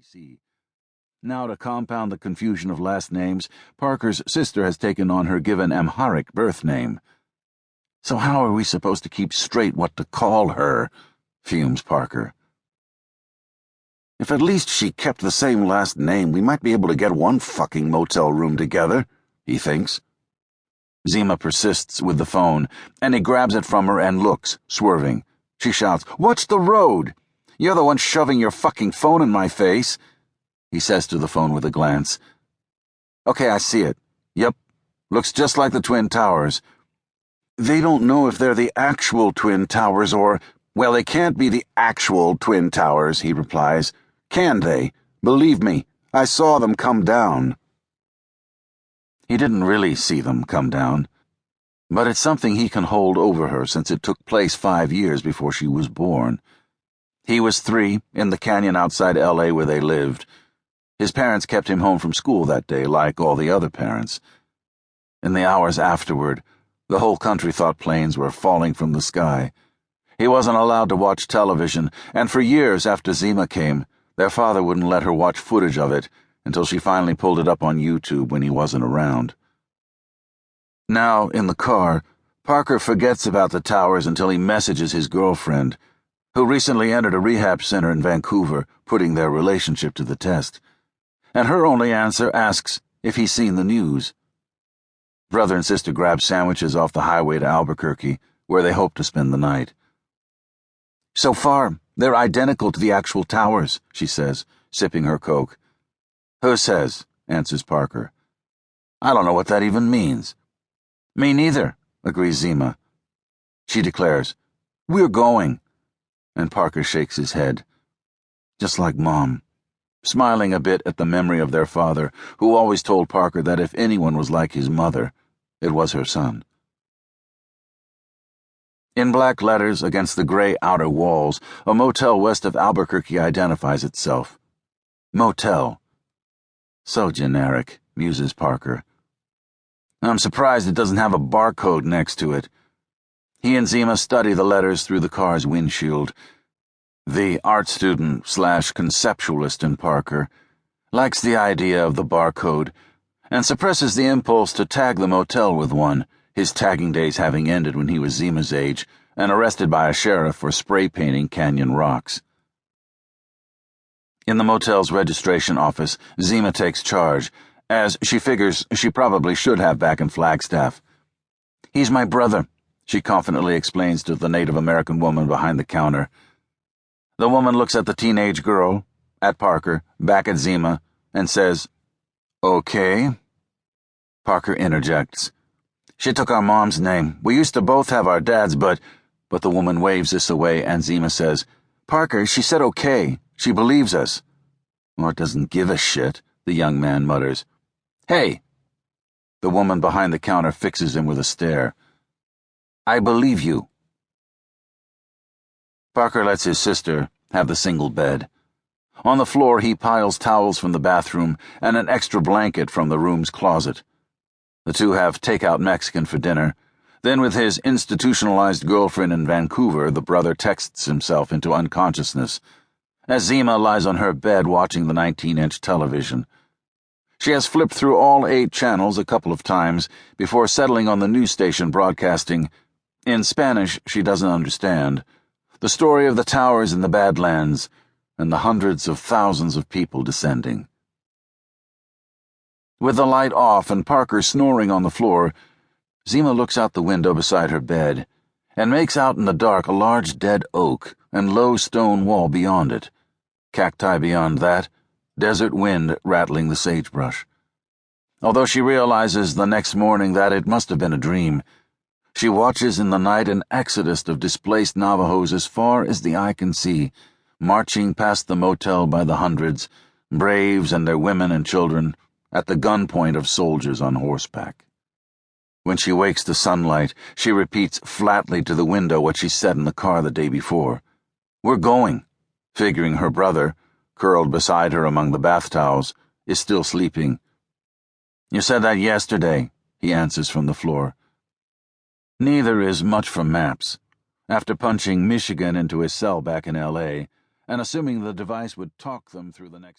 D.C. Now, to compound the confusion of last names, Parker's sister has taken on her given Amharic birth name. So how are we supposed to keep straight what to call her? Fumes Parker. If at least she kept the same last name, we might be able to get one fucking motel room together, he thinks. Zema persists with the phone, and he grabs it from her and looks, swerving. She shouts, "Watch the road! You're the one shoving your fucking phone in my face," he says to the phone with a glance. "Okay, I see it. Yep, looks just like the Twin Towers. They don't know if they're the actual Twin Towers or... Well, they can't be the actual Twin Towers," he replies. "Can they? Believe me, I saw them come down." He didn't really see them come down, but it's something he can hold over her since it took place 5 years before she was born. He was 3 in the canyon outside L.A. where they lived. His parents kept him home from school that day, like all the other parents. In the hours afterward, the whole country thought planes were falling from the sky. He wasn't allowed to watch television, and for years after Zema came, their father wouldn't let her watch footage of it until she finally pulled it up on YouTube when he wasn't around. Now, in the car, Parker forgets about the towers until he messages his girlfriend, who recently entered a rehab center in Vancouver, putting their relationship to the test. And her only answer asks if he's seen the news. Brother and sister grab sandwiches off the highway to Albuquerque, where they hope to spend the night. "So far, they're identical to the actual towers," she says, sipping her Coke. "Who says?" answers Parker. "I don't know what that even means." "Me neither," agrees Zema. She declares, "We're going," and Parker shakes his head. Just like Mom, smiling a bit at the memory of their father, who always told Parker that if anyone was like his mother, it was her son. In black letters against the gray outer walls, a motel west of Albuquerque identifies itself. Motel. So generic, muses Parker. I'm surprised it doesn't have a barcode next to it. He and Zema study the letters through the car's windshield. The art student / conceptualist in Parker likes the idea of the barcode and suppresses the impulse to tag the motel with one, his tagging days having ended when he was Zema's age and arrested by a sheriff for spray painting canyon rocks. In the motel's registration office, Zema takes charge, as she figures she probably should have back in Flagstaff. "He's my brother," she confidently explains to the Native American woman behind the counter. The woman looks at the teenage girl, at Parker, back at Zema, and says, "Okay." Parker interjects, "She took our mom's name. We used to both have our dad's, but the woman waves this away, and Zema says, "Parker, she said okay. She believes us." "Or doesn't give a shit," the young man mutters. "Hey!" The woman behind the counter fixes him with a stare. "I believe you." Parker lets his sister have the single bed. On the floor, he piles towels from the bathroom and an extra blanket from the room's closet. The two have takeout Mexican for dinner. Then, with his institutionalized girlfriend in Vancouver, the brother texts himself into unconsciousness, as Zema lies on her bed watching the 19-inch television. She has flipped through all 8 channels a couple of times before settling on the news station broadcasting, in Spanish she doesn't understand, the story of the towers in the Badlands and the hundreds of thousands of people descending. With the light off and Parker snoring on the floor, Zema looks out the window beside her bed and makes out in the dark a large dead oak and low stone wall beyond it, cacti beyond that, desert wind rattling the sagebrush. Although she realizes the next morning that it must have been a dream, she watches in the night an exodus of displaced Navajos as far as the eye can see, marching past the motel by the hundreds, braves and their women and children, at the gunpoint of soldiers on horseback. When she wakes to sunlight, she repeats flatly to the window what she said in the car the day before. "We're going," figuring her brother, curled beside her among the bath towels, is still sleeping. "You said that yesterday," he answers from the floor. Neither is much for maps. After punching Michigan into his cell back in L.A., and assuming the device would talk them through the next